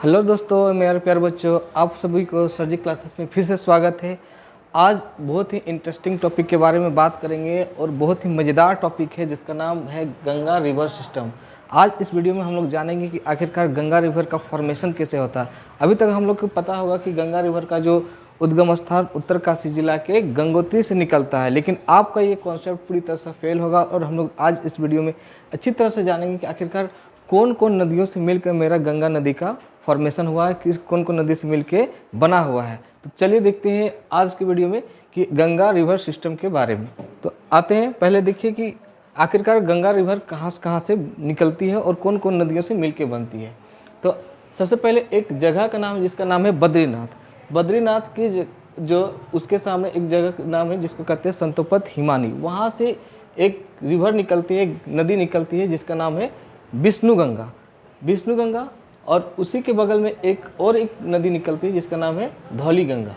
Hello दोस्तों, मेरे प्यारे बच्चों, आप सभी को सर जी क्लासेस में फिर से स्वागत है। आज बहुत ही इंटरेस्टिंग टॉपिक के बारे में बात करेंगे और बहुत ही मज़ेदार टॉपिक है जिसका नाम है गंगा रिवर सिस्टम। आज इस वीडियो में हम लोग जानेंगे कि आखिरकार गंगा रिवर का फॉर्मेशन कैसे होता है। अभी तक हम लोग को पता होगा कि गंगा रिवर का जो उद्गम स्थान उत्तरकाशी जिला के गंगोत्री से निकलता है, लेकिन आपका ये कॉन्सेप्ट पूरी तरह से फेल होगा और हम लोग आज इस वीडियो में अच्छी तरह से जानेंगे कि आखिरकार कौन कौन नदियों से मिलकर मेरा गंगा नदी का फॉर्मेशन हुआ है, किस कौन कौन नदी से मिलके बना हुआ है। तो चलिए देखते हैं आज की वीडियो में कि गंगा रिवर सिस्टम के बारे में। तो आते हैं, पहले देखिए कि आखिरकार गंगा रिवर कहाँ से निकलती है और कौन कौन नदियों से मिलके बनती है। तो सबसे पहले एक जगह का नाम है जिसका नाम है बद्रीनाथ। बद्रीनाथ की जो उसके सामने एक जगह का नाम है जिसको कहते हैं संतोपत हिमानी। वहाँ से एक रिवर निकलती है, नदी निकलती है जिसका नाम है विष्णु गंगा। और उसी के बगल में एक नदी निकलती है जिसका नाम है धौली गंगा।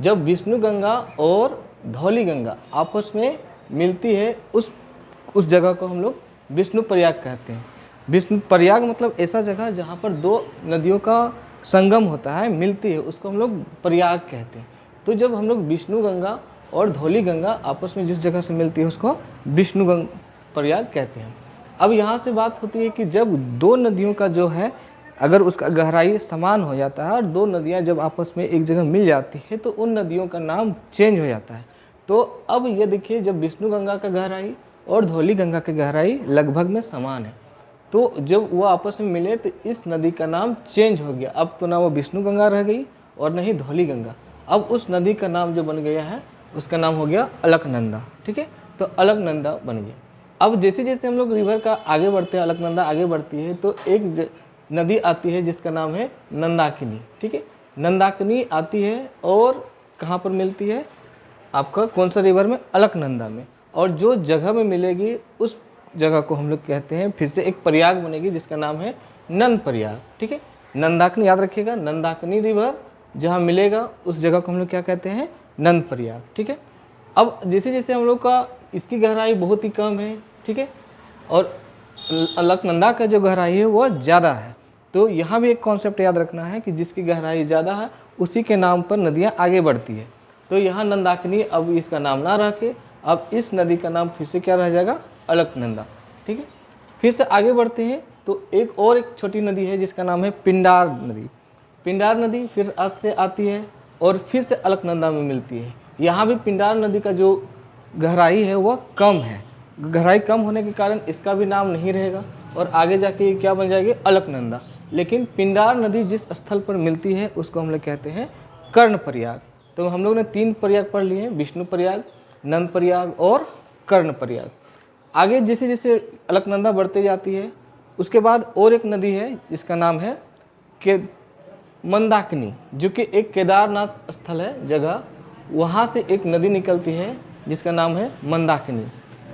जब विष्णु गंगा और धौली गंगा आपस में मिलती है उस जगह को हम लोग विष्णु प्रयाग कहते हैं। विष्णु प्रयाग मतलब ऐसा जगह जहाँ पर दो नदियों का संगम होता है, मिलती है, उसको हम लोग प्रयाग कहते हैं। तो जब हम लोग विष्णु गंगा और धौली गंगा आपस में जिस जगह से मिलती है उसको विष्णु गंगा प्रयाग कहते हैं। अब यहाँ से बात होती है कि जब दो नदियों का जो है अगर उसका गहराई समान हो जाता है और दो नदियाँ जब आपस में एक जगह मिल जाती है तो उन नदियों का नाम चेंज हो जाता है। तो अब ये देखिए, जब विष्णु गंगा का गहराई और धौली गंगा की गहराई लगभग में समान है, तो जब वो आपस में मिले तो इस नदी का नाम चेंज हो गया। अब तो ना वो विष्णु गंगा रह गई और न ही धौली गंगा। अब उस नदी का नाम जो बन गया है उसका नाम हो गया अलकनंदा। ठीक है, तो अलकनंदा बन गया। अब जैसे जैसे हम लोग रिवर का आगे बढ़ते हैं, अलकनंदा आगे बढ़ती है, तो एक नदी आती है जिसका नाम है नंदाकिनी। ठीक है, नंदाकिनी आती है और कहाँ पर मिलती है आपका, कौन सा रिवर में, अलकनंदा में। और जो जगह में मिलेगी उस जगह को हम लोग कहते हैं, फिर से एक प्रयाग बनेगी जिसका नाम है नंद प्रयाग। ठीक है, नंदाकिनी याद रखिएगा, नंदाकिनी रिवर जहाँ मिलेगा उस जगह को हम लोग क्या कहते हैं, नंद प्रयाग। ठीक है, अब जैसे जैसे हम लोग का इसकी गहराई बहुत ही कम है, ठीक है, और अलकनंदा का जो गहराई है वो ज़्यादा है। तो यहाँ भी एक कॉन्सेप्ट याद रखना है कि जिसकी गहराई ज़्यादा है उसी के नाम पर नदियाँ आगे बढ़ती है। तो यहाँ नंदाकिनी अब इसका नाम ना रह के अब इस नदी का नाम फिर से क्या रह जाएगा, अलकनंदा। ठीक है, फिर से आगे बढ़ते हैं तो एक छोटी नदी है जिसका नाम है पिंडार नदी। पिंडार नदी फिर आज से आती है और फिर से अलकनंदा में मिलती है। यहाँ भी पिंडार नदी का जो गहराई है वह कम है, गहराई कम होने के कारण इसका भी नाम नहीं रहेगा और आगे जाके ये क्या बन जाएगी, अलकनंदा। लेकिन पिंडार नदी जिस स्थल पर मिलती है उसको हम लोग कहते हैं कर्ण प्रयाग। तो हम लोग ने 3 प्रयाग पढ़ लिए हैं, विष्णु प्रयाग, नंद प्रयाग और कर्ण प्रयाग। आगे जैसे जैसे अलकनंदा बढ़ते जाती है उसके बाद और एक नदी है जिसका नाम है मंदाकिनी, जो कि एक केदारनाथ स्थल है जगह, वहाँ से एक नदी निकलती है जिसका नाम है मंदाकिनी।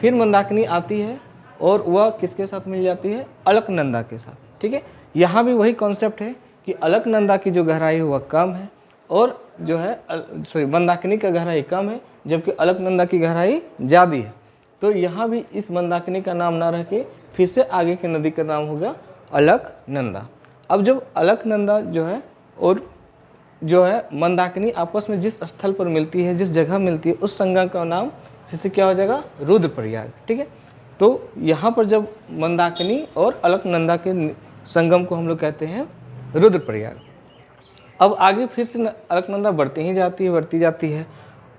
फिर मंदाकिनी आती है और वह किसके साथ मिल जाती है, अलकनंदा के साथ। ठीक है, यहाँ भी वही कॉन्सेप्ट है कि अलकनंदा की जो गहराई है वह कम है और जो है मंदाकिनी का गहराई कम है जबकि अलकनंदा की गहराई ज़्यादा है। तो यहाँ भी इस मंदाकिनी का नाम ना रह के फिर से आगे की नदी का नाम होगा अलकनंदा। अब जब अलकनंदा जो है और जो है मंदाकिनी आपस में जिस स्थल पर मिलती है, जिस जगह मिलती है, उस संगम का नाम फिर से क्या हो जाएगा, रुद्रप्रयाग। ठीक है, तो यहाँ पर जब मंदाकिनी और अलकनंदा के संगम को हम लोग कहते हैं रुद्रप्रयाग। अब आगे फिर से अलकनंदा बढ़ती जाती है।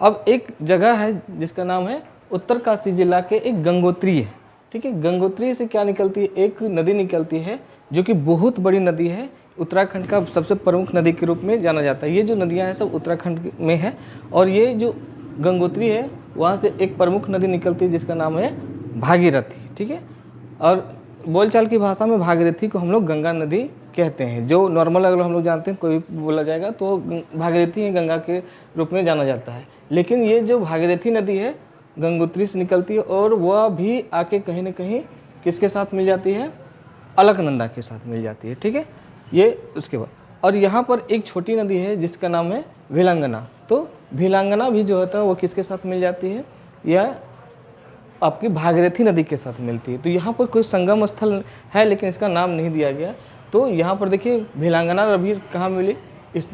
अब एक जगह है जिसका नाम है उत्तरकाशी जिला के एक गंगोत्री है। ठीक है, गंगोत्री से क्या निकलती है, एक नदी निकलती है जो कि बहुत बड़ी नदी है, उत्तराखंड का सबसे प्रमुख नदी के रूप में जाना जाता है। ये जो नदियाँ हैं सब उत्तराखंड में है और ये जो गंगोत्री है वहाँ से एक प्रमुख नदी निकलती है जिसका नाम है भागीरथी। ठीक है, और बोलचाल की भाषा में भागीरथी को हम लोग गंगा नदी कहते हैं। जो नॉर्मल अगर हम लोग जानते हैं, कोई बोला जाएगा तो भागीरथी गंगा के रूप में जाना जाता है। लेकिन ये जो भागीरथी नदी है गंगोत्री से निकलती है और वह भी आके कहीं ना कहीं किसके साथ मिल जाती है, अलकनंदा के साथ मिल जाती है। ठीक है, ये उसके बाद और यहाँ पर एक छोटी नदी है जिसका नाम है भिलंगना। तो भिलंगना भी जो होता है वो किसके साथ मिल जाती है, यह आपकी भागीरथी नदी के साथ मिलती है। तो यहाँ पर कोई संगम स्थल है लेकिन इसका नाम नहीं दिया गया। तो यहाँ पर देखिए भिलांगना नदी कहाँ मिली, इस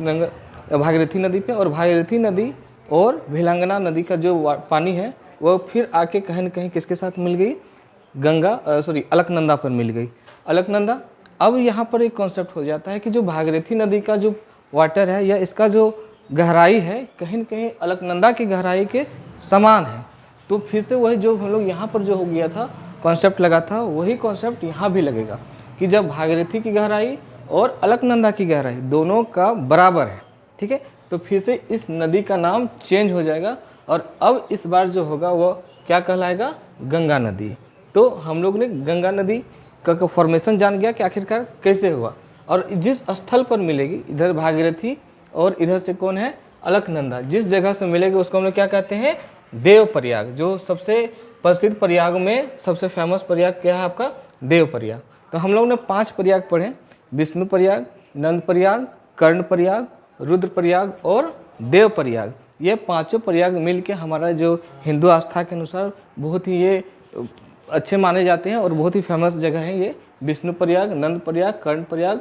भागीरथी नदी पे, और भागीरथी नदी और भिलांगना नदी का जो पानी है वो फिर आके कहीं न कहीं किसके साथ मिल गई, अलकनंदा पर मिल गई। अलकनंदा, अब यहाँ पर एक कॉन्सेप्ट हो जाता है कि जो भागीरथी नदी का जो वाटर है या इसका जो गहराई है कहीं न कहीं अलकनंदा की गहराई के समान है। तो फिर से वही जो हम लोग यहाँ पर जो हो गया था कॉन्सेप्ट लगा था, वही कॉन्सेप्ट यहाँ भी लगेगा कि जब भागीरथी की गहराई और अलकनंदा की गहराई दोनों का बराबर है, ठीक है, तो फिर से इस नदी का नाम चेंज हो जाएगा और अब इस बार जो होगा वो क्या कहलाएगा, गंगा नदी। तो हम लोग ने गंगा नदी का फॉर्मेशन जान गया कि आखिरकार कैसे हुआ, और जिस स्थल पर मिलेगी, इधर भागीरथी और इधर से कौन है, अलकनंदा, जिस जगह से मिलेगी उसको हम लोग क्या कहते हैं, देव प्रयाग। जो सबसे प्रसिद्ध प्रयाग में सबसे फेमस प्रयाग क्या है आपका, देव प्रयाग। तो हम लोग ने 5 प्रयाग पढ़े, विष्णु प्रयाग, नंद प्रयाग, कर्ण प्रयाग, रुद्र प्रयाग और देव प्रयाग। ये 5 प्रयाग मिलके हमारा जो हिंदू आस्था के अनुसार बहुत ही ये अच्छे माने जाते हैं और बहुत ही फेमस जगह है ये, विष्णु प्रयाग, नंद प्रयाग, कर्ण प्रयाग,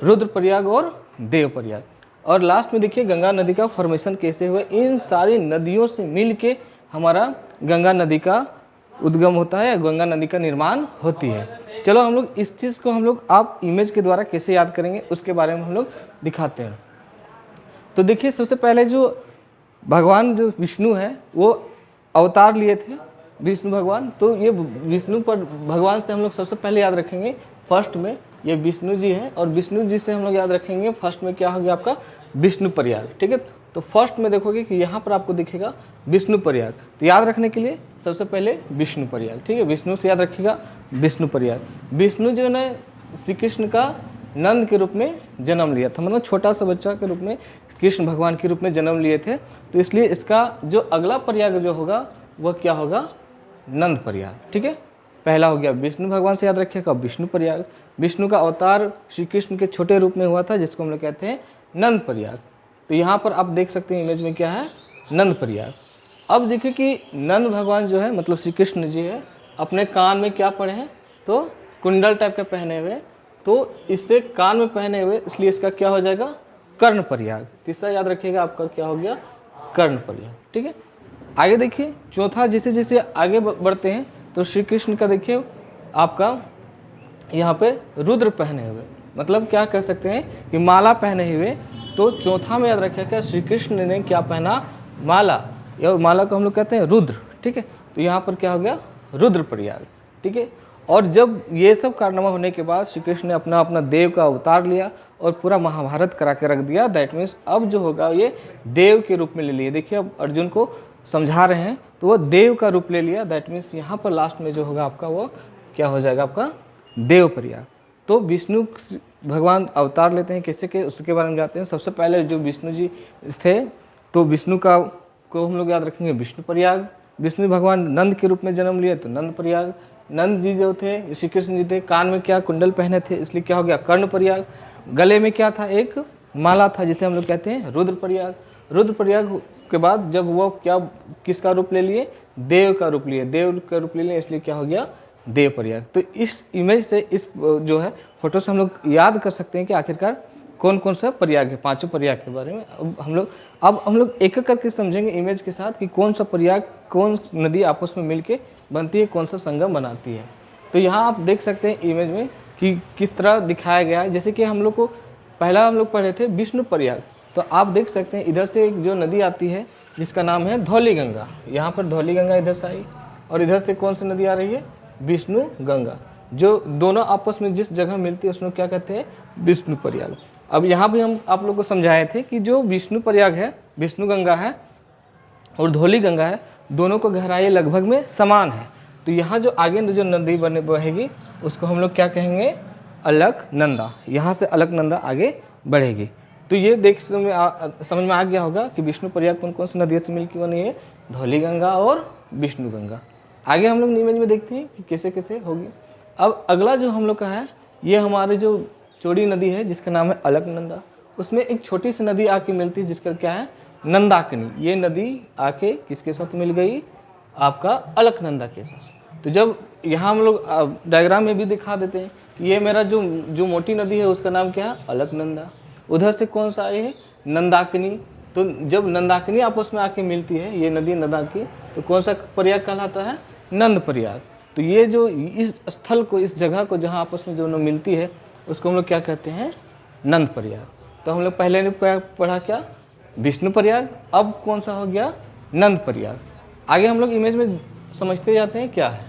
रुद्र प्रयाग और देव प्रयाग। और लास्ट में देखिए गंगा नदी का फॉर्मेशन कैसे हुआ, इन सारी नदियों से मिल के हमारा गंगा नदी का उद्गम होता है, गंगा नदी का निर्माण होती है। चलो हम लोग इस चीज़ को हम लोग आप इमेज के द्वारा कैसे याद करेंगे उसके बारे में हम लोग दिखाते हैं। तो देखिए सबसे पहले जो भगवान जो विष्णु है वो अवतार लिए थे, विष्णु भगवान। तो ये विष्णु पर भगवान से हम लोग सबसे पहले याद रखेंगे फर्स्ट में ये विष्णु जी है, और विष्णु जी से हम लोग याद रखेंगे फर्स्ट में क्या हो गया आपका, विष्णु प्रयाग, ठीक है। तो फर्स्ट में देखोगे कि यहाँ पर आपको दिखेगा विष्णु प्रयाग, तो याद रखने के लिए सबसे पहले विष्णु प्रयाग, ठीक है, विष्णु से याद रखिएगा विष्णु प्रयाग। विष्णु जो ने श्री कृष्ण का नंद के रूप में जन्म लिया था, मतलब छोटा सा बच्चा के रूप में कृष्ण भगवान के रूप में जन्म लिए थे, तो इसलिए इसका जो अगला प्रयाग जो होगा वह क्या होगा, नंद प्रयाग, ठीक है। पहला हो गया विष्णु भगवान से याद रखिएगा विष्णु प्रयाग, विष्णु का अवतार श्री कृष्ण के छोटे रूप में हुआ था जिसको हम लोग कहते हैं नंद प्रयाग। तो यहाँ पर आप देख सकते हैं इमेज में क्या है, नंद प्रयाग। अब देखिए कि नंद भगवान जो है मतलब श्री कृष्ण जी है, अपने कान में क्या पहने हैं, तो कुंडल टाइप के पहने हुए, तो इससे कान में पहने हुए इसलिए इसका क्या हो जाएगा, कर्ण प्रयाग। तीसरा याद रखिएगा आपका क्या हो गया, कर्ण प्रयाग, ठीक है। आगे देखिए चौथा, जैसे जैसे आगे बढ़ते हैं तो श्री कृष्ण का देखिए आपका यहाँ पे रुद्र पहने हुए, मतलब क्या कह सकते हैं कि माला पहने हुए। तो चौथा में याद रखिएगा श्री कृष्ण ने क्या पहना, माला, या माला को हम लोग कहते हैं रुद्र, ठीक है। तो यहाँ पर क्या हो गया, रुद्र प्रयाग, ठीक है। और जब ये सब कारनामा होने के बाद श्री कृष्ण ने अपना अपना देव का अवतार लिया और पूरा महाभारत करा के रख दिया। दैट मीन्स अब जो होगा ये देव के रूप में ले लिए। देखिए अब अर्जुन को समझा रहे हैं तो वो देव का रूप ले लिया। दैट मीन्स यहाँ पर लास्ट में जो होगा आपका वो क्या हो जाएगा, आपका देव प्रयाग। तो विष्णु भगवान अवतार लेते हैं कैसे के, उसके बारे में जानते हैं। सबसे पहले जो विष्णु जी थे तो विष्णु का को हम लोग याद रखेंगे विष्णु प्रयाग। विष्णु भगवान नंद के रूप में जन्म लिए तो नंद प्रयाग। नंद जी जो थे श्री कृष्ण जी थे, कान में क्या कुंडल पहने थे इसलिए क्या हो गया, कर्ण प्रयाग। गले में क्या था, एक माला था जिसे हम लोग कहते हैं रुद्र प्रयाग। रुद्र प्रयाग के बाद जब वो क्या किसका रूप ले लिए, देव का रूप लिए, देव का रूप ले लिए इसलिए क्या हो गया, देव प्रयाग। तो इस इमेज से, इस जो है फोटो से हम लोग याद कर सकते हैं कि आखिरकार कौन कौन सा प्रयाग है, 5 प्रयाग के बारे में। अब हम लोग एक एक करके समझेंगे इमेज के साथ कि कौन सा प्रयाग, कौन नदी आपस में मिलके बनती है, कौन सा संगम बनाती है। तो यहाँ आप देख सकते हैं इमेज में कि किस तरह दिखाया गया है। जैसे कि हम लोग को पहला हम लोग पढ़े थे विष्णु प्रयाग, तो आप देख सकते हैं इधर से एक जो नदी आती है जिसका नाम है धौली गंगा। यहाँ पर धौली गंगा इधर से आई और इधर से कौन सी नदी आ रही है, विष्णु गंगा। जो दोनों आपस में जिस जगह मिलती है उसमें क्या कहते हैं, विष्णु प्रयाग। अब यहाँ भी हम आप लोग को समझाए थे कि जो विष्णु प्रयाग है, विष्णु गंगा है और धौली गंगा है, दोनों को गहराई लगभग में समान है। तो यहाँ जो आगे जो नदी बने बहेगी उसको हम लोग क्या कहेंगे, अलकनंदा। यहाँ से अलकनंदा आगे बढ़ेगी। तो ये देख समझ में आ गया होगा कि विष्णु प्रयाग कौन कौन सी नदियों से मिलकर बनी है, धौली गंगा और विष्णु गंगा। आगे हम लोग इमेज में देखते हैं कि कैसे कैसे होगी। अब अगला जो हम लोग का है, ये हमारे जो चौड़ी नदी है जिसका नाम है अलकनंदा, उसमें एक छोटी सी नदी आके मिलती है जिसका क्या है, नंदाकिनी। ये नदी आके किसके साथ मिल गई, आपका अलकनंदा के साथ। तो जब यहाँ हम लोग डायग्राम में भी दिखा देते हैं कि ये मेरा जो जो मोटी नदी है उसका नाम क्या है, अलकनंदा। उधर से कौन सा आई है, नंदाकिनी। तो जब नंदाकिनी आपस में आके मिलती है, ये नदी नंदाकी, तो कौन सा प्रयाग कहलाता है, नंद प्रयाग। तो ये जो इस स्थल को, इस जगह को जहाँ आपस में जो मिलती है उसको हम लोग क्या कहते हैं, नंद प्रयाग। तो हम लोग पहले ने पढ़ा क्या, विष्णु प्रयाग, अब कौन सा हो गया, नंद प्रयाग। आगे हम लोग इमेज में समझते जाते हैं क्या है।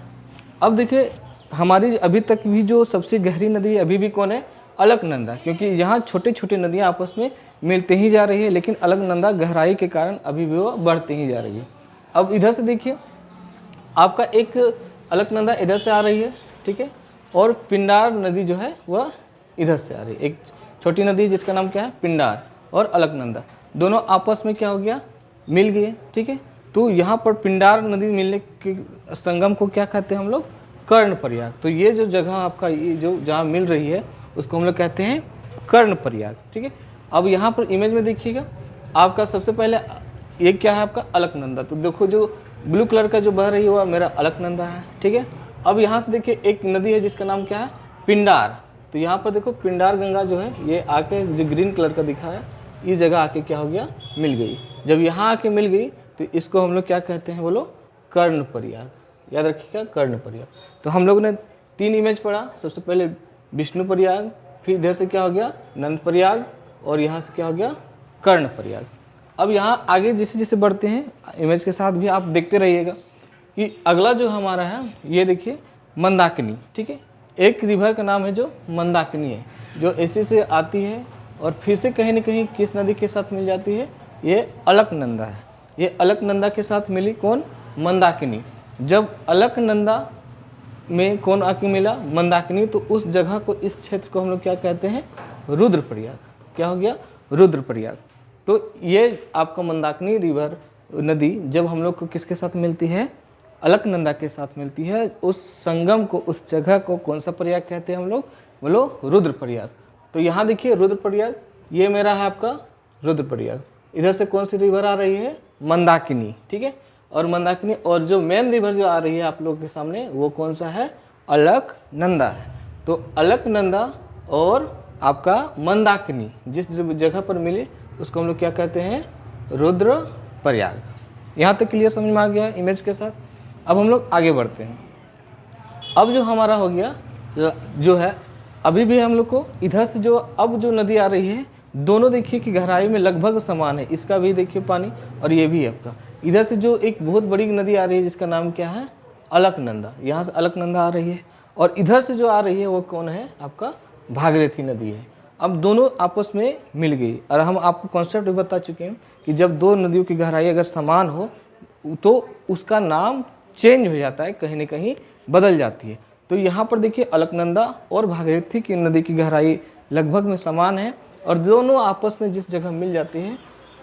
अब देखिए हमारी अभी तक भी जो सबसे गहरी नदी अभी भी कौन है, अलकनंदा, क्योंकि यहाँ छोटे छोटे नदियाँ आपस में मिलते ही जा रही है, लेकिन अलकनंदा गहराई के कारण अभी भी वो बढ़ते ही जा रही है। अब इधर से देखिए आपका एक अलकनंदा इधर से आ रही है, ठीक है, और पिंडार नदी जो है वह इधर से आ रही है। एक छोटी नदी जिसका नाम क्या है, पिंडार, और अलकनंदा दोनों आपस में क्या हो गया, मिल गए, ठीक है। तो यहाँ पर पिंडार नदी मिलने के संगम को क्या कहते हैं हम लोग, कर्ण प्रयाग। तो ये जो जगह आपका ये जो जहाँ मिल रही है उसको हम लोग कहते हैं कर्ण प्रयाग, ठीक है। अब यहाँ पर इमेज में देखिएगा आपका सबसे पहले ये क्या है, आपका अलकनंदा। तो देखो जो ब्लू कलर का जो बह रही है वह मेरा अलकनंदा है, ठीक है। अब यहाँ से देखिए एक नदी है जिसका नाम क्या है, पिंडार। तो यहाँ पर देखो पिंडार गंगा जो है ये आके जो ग्रीन कलर का दिखा है, इस जगह आके क्या हो गया, मिल गई। जब यहाँ आके मिल गई तो इसको हम लोग क्या कहते हैं, बोलो, कर्ण प्रयाग। याद रखिएगा, कर्ण प्रयाग। तो हम लोग ने 3 इमेज पढ़ा, सबसे पहले विष्णु प्रयाग, फिर इधर से क्या हो गया, नंद प्रयाग, और यहाँ से क्या हो गया, कर्ण प्रयाग। अब यहाँ आगे जैसे जैसे बढ़ते हैं इमेज के साथ भी आप देखते रहिएगा कि अगला जो हमारा है ये देखिए मंदाकिनी, ठीक है। एक रिवर का नाम है जो मंदाकिनी है, जो ऐसे से आती है और फिर से कहीं न कहीं किस नदी के साथ मिल जाती है, ये अलकनंदा है। ये अलकनंदा के साथ मिली कौन, मंदाकिनी। जब अलकनंदा में कौन आके मिला, मंदाकिनी, तो उस जगह को, इस क्षेत्र को हम लोग क्या कहते हैं, रुद्रप्रयाग। क्या हो गया, रुद्रप्रयाग। तो ये आपका मंदाकिनी रिवर नदी जब हम लोग को किसके साथ मिलती है, अलकनंदा के साथ मिलती है, उस संगम को, उस जगह को कौन सा प्रयाग कहते हैं हम लोग, बोलो, रुद्रप्रयाग। तो यहाँ देखिए रुद्रप्रयाग, ये मेरा है आपका रुद्रप्रयाग। इधर से कौन सी रिवर आ रही है, मंदाकिनी, ठीक है। और मंदाकिनी, और जो मेन रिवर जो आ रही है आप लोगों के सामने वो कौन सा है, अलकनंदा है। तो अलकनंदा और आपका मंदाकिनी जिस जगह पर मिली उसको हम लोग क्या कहते हैं, रुद्रप्रयाग। यहाँ तक क्लियर समझ में आ गया इमेज के साथ। अब हम लोग आगे बढ़ते हैं। अब जो हमारा हो गया जो है, अभी भी हम लोग को इधर से जो अब जो नदी आ रही है, दोनों देखिए कि गहराई में लगभग समान है। इसका भी देखिए पानी, और ये भी आपका इधर से जो एक बहुत बड़ी नदी आ रही है जिसका नाम क्या है, अलकनंदा। यहाँ से अलकनंदा आ रही है, और इधर से जो आ रही है वो कौन है, आपका भागीरथी नदी है। अब दोनों आपस में मिल गई, और हम आपको कॉन्सेप्ट भी बता चुके हैं कि जब दो नदियों की गहराई अगर समान हो तो उसका नाम चेंज हो जाता है, कहीं न कहीं बदल जाती है। तो यहाँ पर देखिए अलकनंदा और भागीरथी की नदी की गहराई लगभग में समान है, और दोनों आपस में जिस जगह मिल जाती है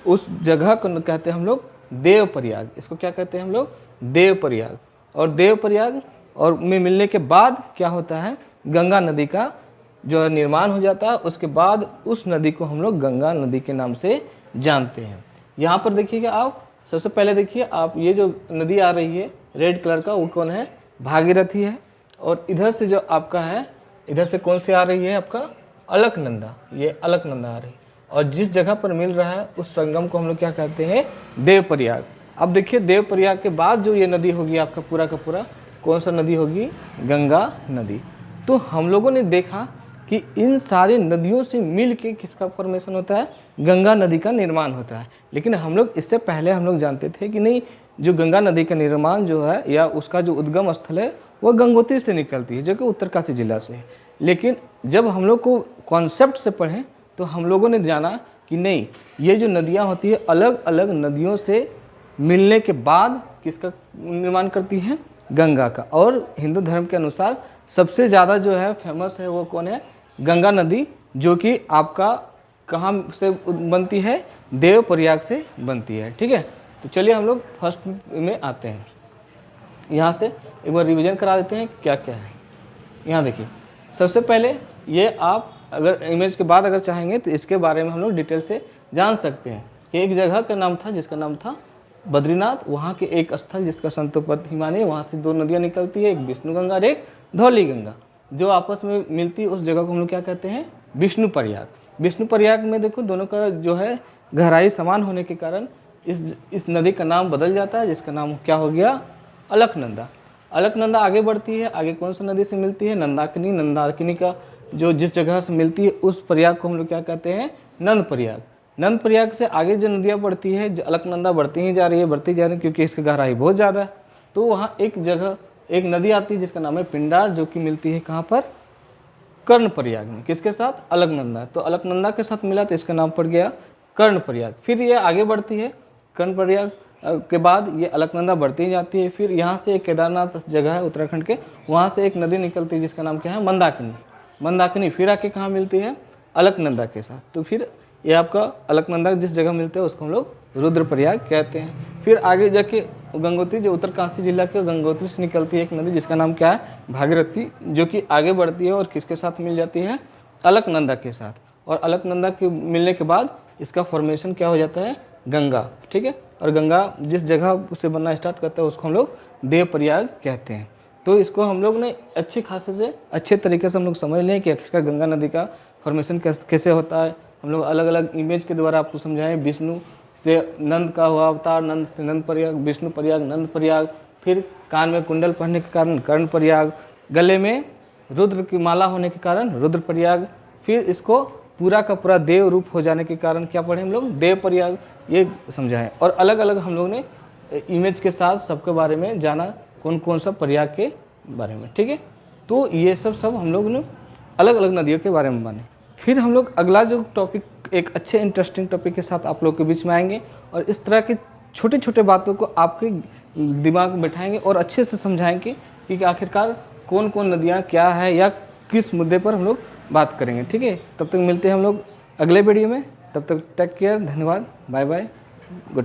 उस जगह को कहते हैं हम लोग देवप्रयाग। इसको क्या कहते हैं हम लोग, देवप्रयाग। और देवप्रयाग और में मिलने के बाद क्या होता है, गंगा नदी का जो निर्माण हो जाता है। उसके बाद उस नदी को हम लोग गंगा नदी के नाम से जानते हैं। यहाँ पर देखिएगा आप, सबसे पहले देखिए आप, ये जो नदी आ रही है रेड कलर का वो कौन है, भागीरथी है। और इधर से जो आपका है, इधर से कौन सी आ रही है, आपका अलकनंदा। ये अलकनंदा आ रही है, और जिस जगह पर मिल रहा है उस संगम को हम लोग क्या कहते हैं, देवप्रयाग। अब देखिए देवप्रयाग के बाद जो ये नदी होगी आपका पूरा का पूरा कौन सा नदी होगी, गंगा नदी। तो हम लोगों ने देखा कि इन सारी नदियों से मिल के किसका फॉर्मेशन होता है, गंगा नदी का निर्माण होता है। लेकिन हम लोग इससे पहले हम लोग जानते थे कि नहीं, जो गंगा नदी का निर्माण जो है या उसका जो उद्गम स्थल है वह गंगोत्री से निकलती है, जो कि उत्तरकाशी जिला से है। लेकिन जब हम लोग को कॉन्सेप्ट से पढ़ें तो हम लोगों ने जाना कि नहीं, ये जो नदियाँ होती है अलग अलग नदियों से मिलने के बाद किसका निर्माण करती है, गंगा का। और हिंदू धर्म के अनुसार सबसे ज़्यादा जो है फेमस है वो कौन है, गंगा नदी, जो कि आपका कहाँ से बनती है, देवप्रयाग से बनती है, ठीक है। तो चलिए हम लोग फर्स्ट में आते हैं। यहाँ से एक बार रिवीजन करा देते हैं क्या क्या है। यहाँ देखिए सबसे पहले ये आप अगर इमेज के बाद अगर चाहेंगे तो इसके बारे में हम लोग डिटेल से जान सकते हैं। एक जगह का नाम था जिसका नाम था बद्रीनाथ, वहाँ के एक स्थल जिसका संतोपद हिमानी है, वहाँ से 2 नदियाँ निकलती है, एक विष्णु गंगा और एक धौली गंगा। जो आपस में मिलती है उस जगह को हम लोग क्या कहते हैं, विष्णु प्रयाग। विष्णु प्रयाग में देखो दोनों का जो है गहराई समान होने के कारण इस नदी का नाम बदल जाता है, जिसका नाम क्या हो गया, अलकनंदा। अलकनंदा आगे बढ़ती है, आगे कौन सा नदी से मिलती है, नंदाकिनी। नंदाकिनी का जो जिस जगह से मिलती है उस प्रयाग को हम लोग क्या कहते हैं, नंद प्रयाग। नंद प्रयाग से आगे जो नदियाँ बढ़ती है, जो अलकनंदा बढ़ती ही जा रही है, बढ़ती जा रही है, क्योंकि इसकी गहराई बहुत ज़्यादा है। तो वहाँ एक जगह एक नदी आती है जिसका नाम है पिंडार, जो कि मिलती है कहाँ पर, कर्ण प्रयाग में। किसके साथ, अलकनंदा। तो अलकनंदा के साथ मिला तो इसका नाम पड़ गया कर्ण प्रयाग। फिर ये आगे बढ़ती है, कर्ण प्रयाग के बाद ये अलकनंदा बढ़ती ही जाती है। फिर यहाँ से एक केदारनाथ जगह है उत्तराखंड के, वहाँ से एक नदी निकलती है जिसका नाम क्या है, मंदाकिनी। मंदाकिनी फिर आके कहाँ मिलती है, अलकनंदा के साथ। तो फिर ये आपका अलकनंदा जिस जगह मिलते हैं उसको हम लोग रुद्रप्रयाग कहते हैं। फिर आगे जाके गंगोत्री, जो उत्तरकाशी जिला के गंगोत्री से निकलती है एक नदी जिसका नाम क्या है, भागीरथी, जो कि आगे बढ़ती है और किसके साथ मिल जाती है, अलकनंदा के साथ। और अलकनंदा के मिलने के बाद इसका फॉर्मेशन क्या हो जाता है, गंगा। ठीक है, और गंगा जिस जगह से बनना स्टार्ट करता है उसको हम लोग देवप्रयाग कहते हैं। तो इसको हम लोग ने अच्छे खासे से अच्छे तरीके से हम लोग समझ लें कि आखिरकार गंगा नदी का फॉर्मेशन कैसे होता है। हम लोग अलग अलग इमेज के द्वारा आपको समझाएं। विष्णु से नंद का हुआ अवतार, नंद से नंद प्रयाग, विष्णु प्रयाग, नंद प्रयाग। फिर कान में कुंडल पहनने के कारण कर्ण प्रयाग, गले में रुद्र की माला होने के कारण रुद्र प्रयाग। फिर इसको पूरा का पूरा देव रूप हो जाने के कारण क्या पढ़े हम लोग, देव प्रयाग, ये समझाएं। और अलग अलग हम लोग ने इमेज के साथ सबके बारे में जाना, कौन कौन सा प्रयाग के बारे में। ठीक है, तो ये सब हम लोग ने अलग अलग नदियों के बारे में माने। फिर हम लोग अगला जो टॉपिक, एक अच्छे इंटरेस्टिंग टॉपिक के साथ आप लोग के बीच में आएंगे और इस तरह की छोटे छोटे बातों को आपके दिमाग में बैठाएंगे और अच्छे से समझाएंगे कि आखिरकार कौन कौन नदियाँ क्या है या किस मुद्दे पर हम लोग बात करेंगे। ठीक है, तब तक मिलते हैं हम लोग अगले वीडियो में। तब तक टेक केयर, धन्यवाद, बाय बाय, गुड।